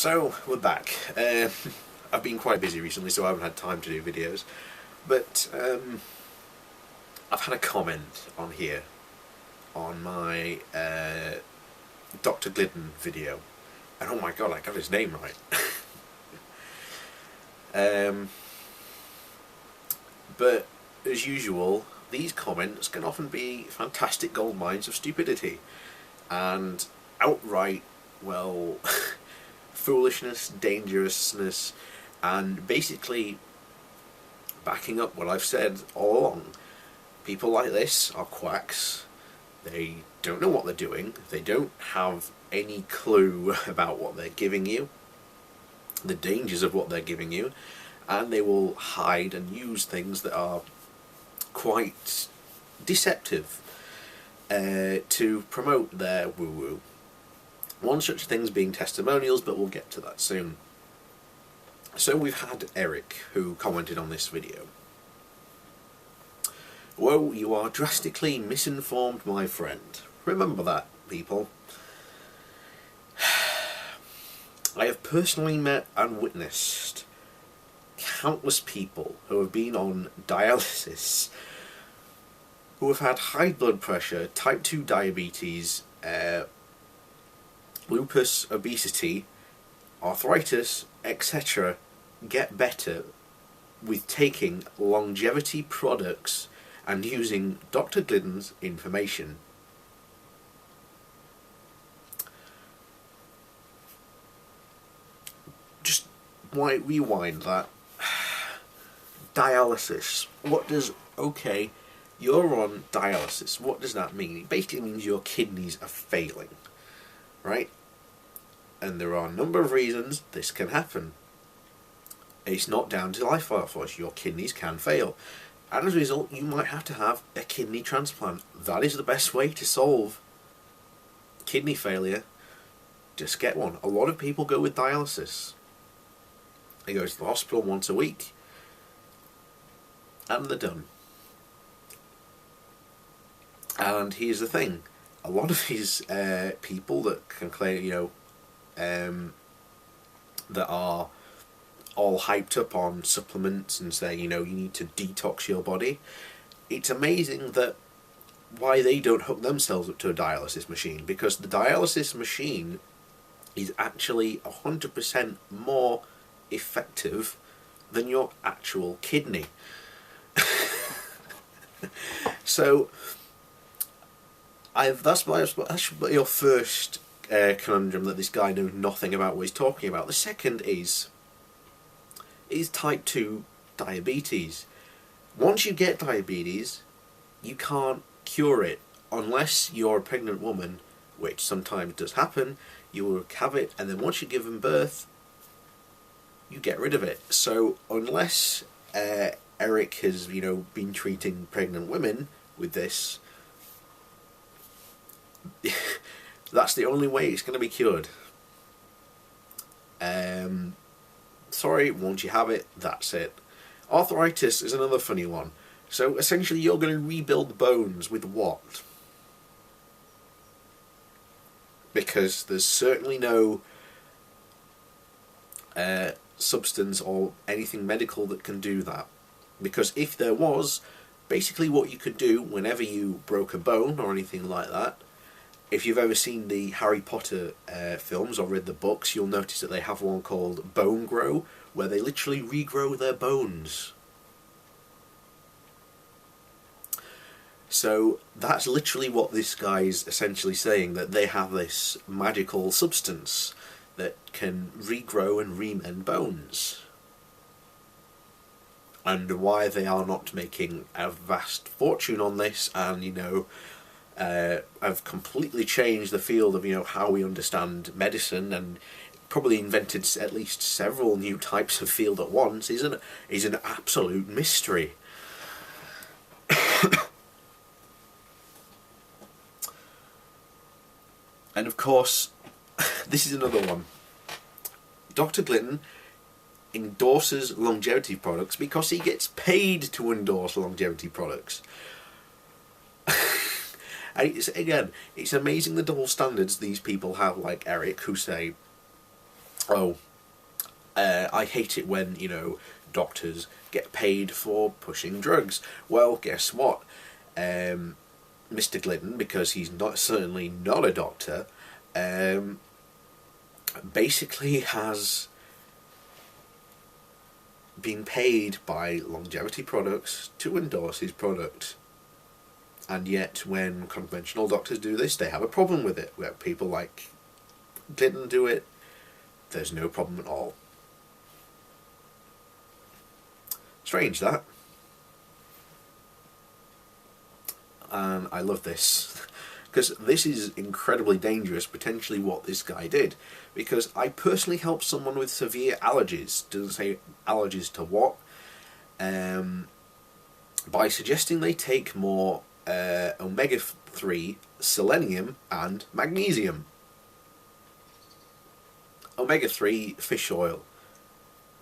So, we're back. I've been quite busy recently, so I haven't had time to do videos. But, I've had a comment on here, on my Dr. Gooden video. And oh my god, I got his name right. But, as usual, these comments can often be fantastic gold mines of stupidity. And outright, well... foolishness, dangerousness, and basically backing up what I've said all along. People like this are quacks. They don't know what they're doing. They don't have any clue about what they're giving you, the dangers of what they're giving you, and they will hide and use things that are quite deceptive to promote their woo-woo. One such thing's being testimonials, but we'll get to that soon. So we've had Eric, who commented on this video. Whoa, you are drastically misinformed, my friend. Remember that, people. I have personally met and witnessed countless people who have been on dialysis, who have had high blood pressure, type 2 diabetes, lupus, obesity, arthritis, etc. get better with taking longevity products and using Dr. Gooden's information. Just rewind that. Dialysis. What does... okay, you're on dialysis. What does that mean? It basically means your kidneys are failing. Right? And there are a number of reasons this can happen. It's not down to lifestyle force. Your kidneys can fail. And as a result, you might have to have a kidney transplant. That is the best way to solve kidney failure. Just get one. A lot of people go with dialysis. They go to the hospital once a week. And they're done. And here's the thing. A lot of these people that can claim, that are all hyped up on supplements and say, you need to detox your body. It's amazing that why they don't hook themselves up to a dialysis machine, because the dialysis machine is actually 100% more effective than your actual kidney. So... that's your first conundrum, that this guy knows nothing about what he's talking about. The second is type 2 diabetes. Once you get diabetes, you can't cure it unless you're a pregnant woman, which sometimes does happen. You will have it, and then once you give them birth, you get rid of it. So unless Eric has been treating pregnant women with this, that's the only way it's going to be cured. Sorry, once you have it, that's it. Arthritis is another funny one. So essentially you're going to rebuild bones with what? Because there's certainly no substance or anything medical that can do that. Because if there was, basically what you could do whenever you broke a bone or anything like that, if you've ever seen the Harry Potter films or read the books, you'll notice that they have one called Bone Grow, where they literally regrow their bones. So that's literally what this guy's essentially saying, that they have this magical substance that can regrow and remend bones. And why they are not making a vast fortune on this, and have completely changed the field of how we understand medicine, and probably invented at least several new types of field at once, is an absolute mystery. And of course, this is another one. Dr. Gooden endorses longevity products because he gets paid to endorse longevity products. And it's amazing the double standards these people have, like Eric, who say, oh, I hate it when, you know, doctors get paid for pushing drugs. Well, guess what? Mr. Glidden, because he's not certainly not a doctor, basically has been paid by longevity products to endorse his product. And yet, when conventional doctors do this, they have a problem with it. Where people like Glidden do it, there's no problem at all. Strange, that. And I love this, because this is incredibly dangerous, potentially what this guy did. Because I personally helped someone with severe allergies, doesn't say allergies to what, by suggesting they take more omega-3, selenium and magnesium. Omega-3 fish oil.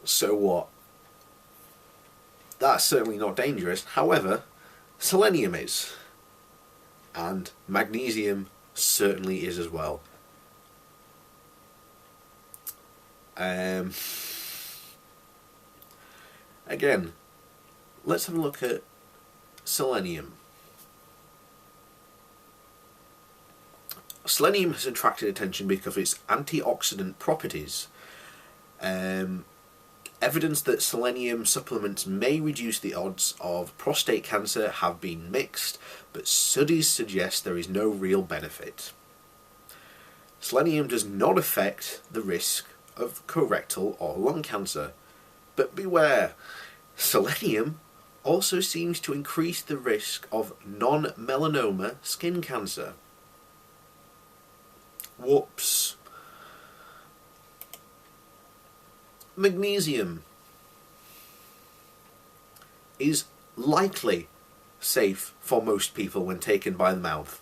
So what? That's certainly not dangerous. However, selenium is. And magnesium certainly is as well. Again, let's have a look at selenium. Selenium has attracted attention because of its antioxidant properties. Evidence that selenium supplements may reduce the odds of prostate cancer have been mixed, but studies suggest there is no real benefit. Selenium does not affect the risk of colorectal or lung cancer, but beware, selenium also seems to increase the risk of non-melanoma skin cancer. Whoops. Magnesium is likely safe for most people when taken by the mouth.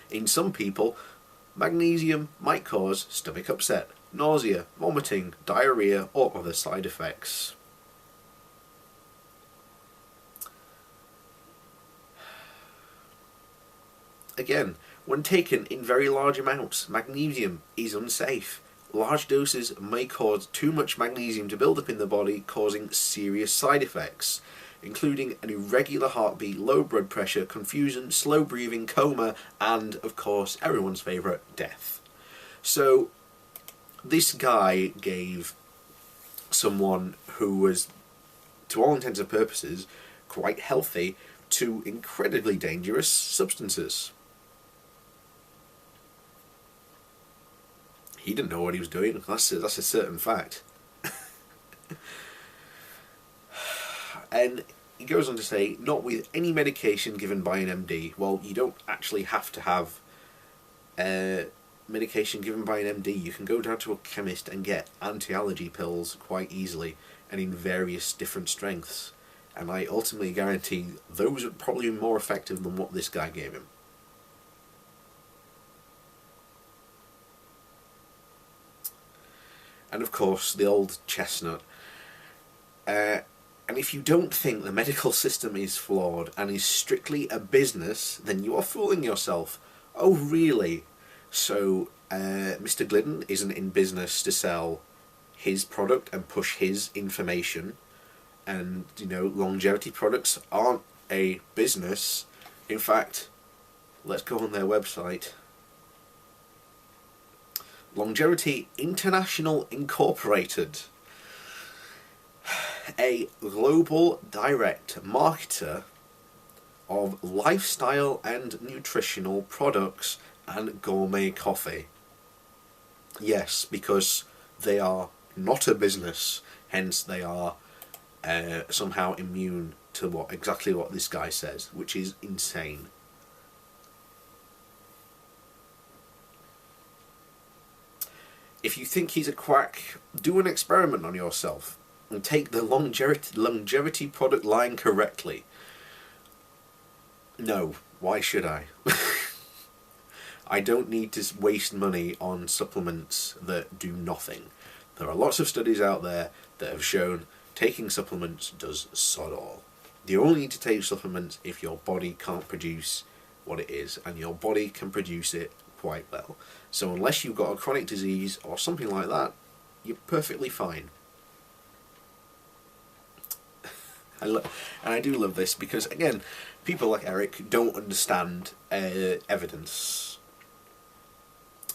In some people, magnesium might cause stomach upset, nausea, vomiting, diarrhea, or other side effects. Again, when taken in very large amounts, magnesium is unsafe. Large doses may cause too much magnesium to build up in the body, causing serious side effects, including an irregular heartbeat, low blood pressure, confusion, slow breathing, coma, and, of course, everyone's favourite, death. So, this guy gave someone who was, to all intents and purposes, quite healthy, to incredibly dangerous substances. He didn't know what he was doing. That's a certain fact. And he goes on to say, not with any medication given by an MD. Well, you don't actually have to have medication given by an MD. You can go down to a chemist and get anti-allergy pills quite easily, and in various different strengths. And I ultimately guarantee those are probably more effective than what this guy gave him. And of course, the old chestnut. And if you don't think the medical system is flawed and is strictly a business, then you are fooling yourself. Oh, really? So, Mr. Glidden isn't in business to sell his product and push his information. And, you know, longevity products aren't a business. In fact, let's go on their website. Longevity International Incorporated, a global direct marketer of lifestyle and nutritional products and gourmet coffee. Yes, because they are not a business, hence they are somehow immune to exactly what this guy says, which is insane. If you think he's a quack, do an experiment on yourself and take the longevity product line correctly. No, why should I? I don't need to waste money on supplements that do nothing. There are lots of studies out there that have shown taking supplements does sod all. You only need to take supplements if your body can't produce what it is, and your body can produce it quite well. So unless you've got a chronic disease or something like that, you're perfectly fine. And I do love this because, again, people like Eric don't understand evidence.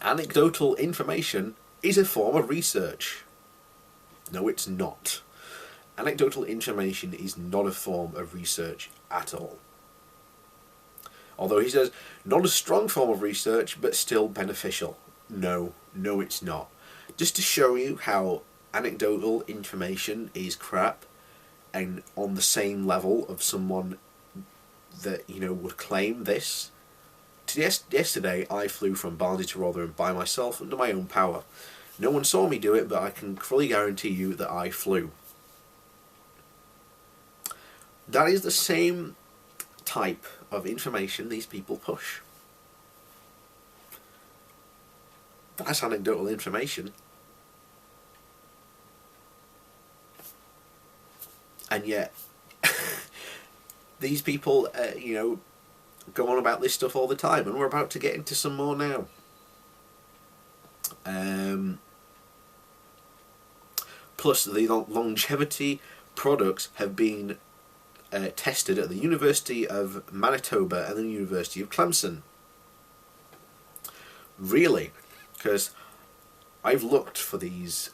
Anecdotal information is a form of research. No, it's not. Anecdotal information is not a form of research at all. Although he says, not a strong form of research, but still beneficial. No, it's not. Just to show you how anecdotal information is crap, and on the same level of someone that, would claim this. Yesterday I flew from Barnsley to Rotherham by myself under my own power. No one saw me do it, but I can fully guarantee you that I flew. That is the same type of information these people push. That's anecdotal information. And yet, these people, go on about this stuff all the time, and we're about to get into some more now. Plus, the longevity products have been tested at the University of Manitoba and the University of Clemson. Really? Because I've looked for these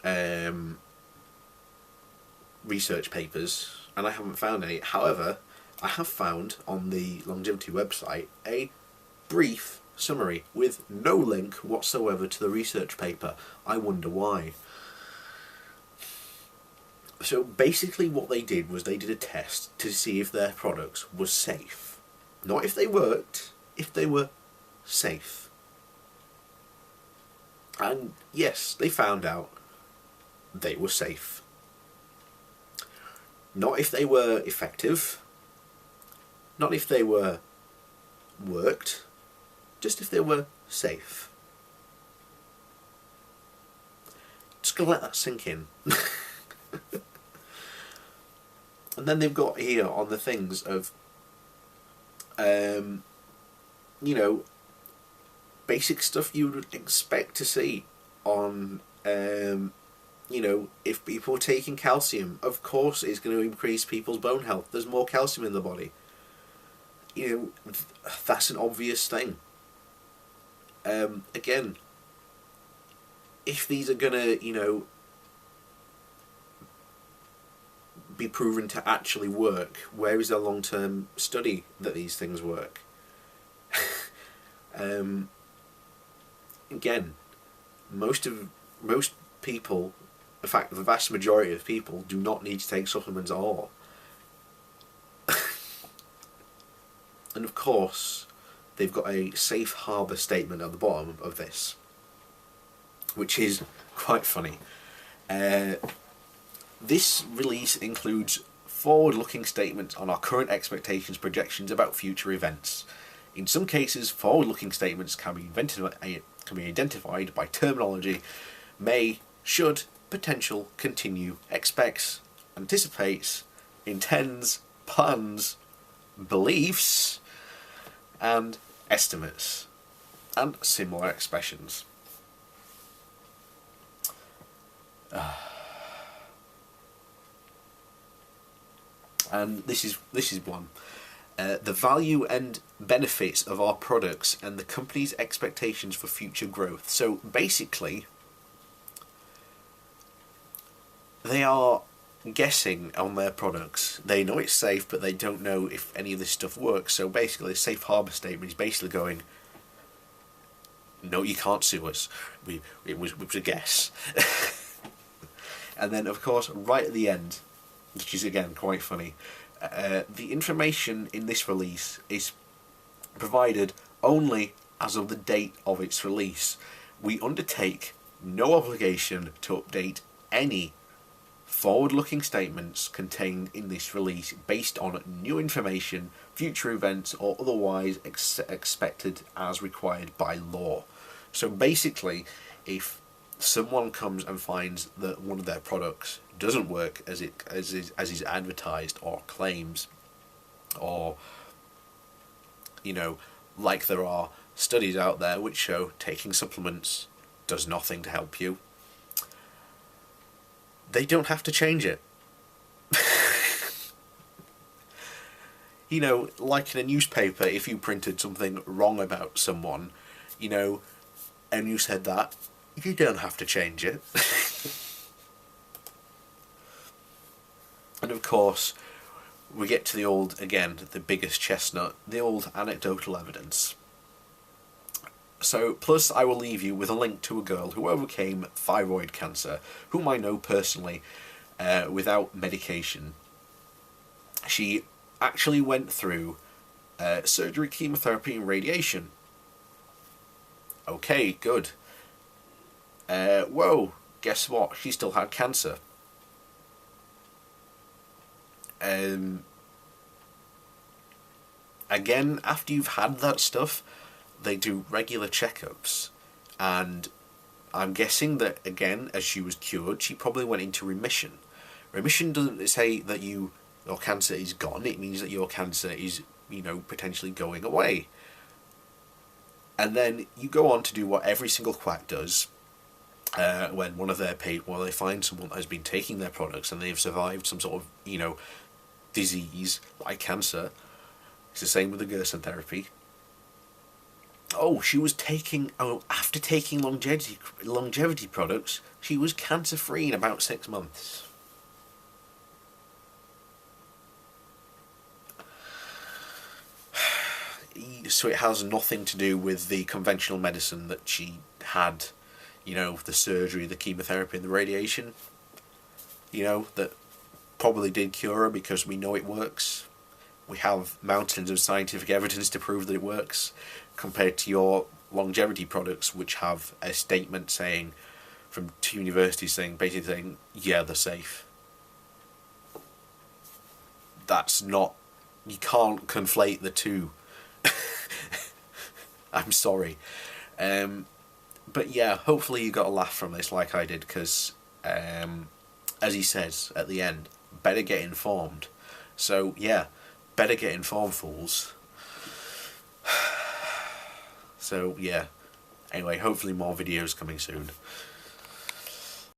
research papers and I haven't found any. However, I have found on the longevity website a brief summary with no link whatsoever to the research paper. I wonder why. So basically what they did was they did a test to see if their products were safe. Not if they worked, if they were safe. And yes, they found out they were safe. Not if they were effective, not if they were worked, just if they were safe. Just gonna let that sink in. And then they've got here on the things of, basic stuff you would expect to see on, if people are taking calcium, of course it's going to increase people's bone health. There's more calcium in the body. That's an obvious thing. Again, if these are going to, be proven to actually work, where is the long-term study that these things work? Again, most people, in fact the vast majority of people, do not need to take supplements at all. And of course they've got a safe harbour statement at the bottom of this, which is quite funny. This release includes forward-looking statements on our current expectations, projections about future events. In some cases, forward-looking statements can be identified by terminology: may, should, potential, continue, expects, anticipates, intends, plans, beliefs, and estimates, and similar expressions. And this is one. The value and benefits of our products and the company's expectations for future growth. So basically, they are guessing on their products. They know it's safe, but they don't know if any of this stuff works. So basically, the safe harbour statement is basically going, no, you can't sue us. It was a guess. And then, of course, right at the end, which is again quite funny, the information in this release is provided only as of the date of its release. We undertake no obligation to update any forward-looking statements contained in this release based on new information, future events, or otherwise expected as required by law. So basically, if someone comes and finds that one of their products doesn't work as is advertised or claims, or like there are studies out there which show taking supplements does nothing to help you. They don't have to change it. You know, like in a newspaper, if you printed something wrong about someone, you know, and you said that, you don't have to change it. And of course, we get to the old, again, the biggest chestnut, the old anecdotal evidence. So, plus I will leave you with a link to a girl who overcame thyroid cancer, whom I know personally, without medication. She actually went through surgery, chemotherapy and radiation. Okay, good. Whoa, guess what? She still had cancer. Again, after you've had that stuff, they do regular checkups, and I'm guessing that, again, as she was cured, she probably went into remission. Remission doesn't say that your cancer is gone, it means that your cancer is, you know, potentially going away. And then you go on to do what every single quack does, when they find someone that has been taking their products and they've survived some sort of, you know, disease like cancer. It's the same with the Gerson therapy. Oh, after taking longevity products, she was cancer free in about 6 months. So it has nothing to do with the conventional medicine that she had, you know, the surgery, the chemotherapy and the radiation, you know, that probably did cure her because we know it works. We have mountains of scientific evidence to prove that it works, compared to your longevity products, which have a statement saying, from 2 universities basically saying, yeah, they're safe. That's not, you can't conflate the two. I'm sorry. But yeah, hopefully you got a laugh from this like I did, because as he says at the end, better get informed. So yeah, better get informed, fools. So yeah, anyway, hopefully more videos coming soon.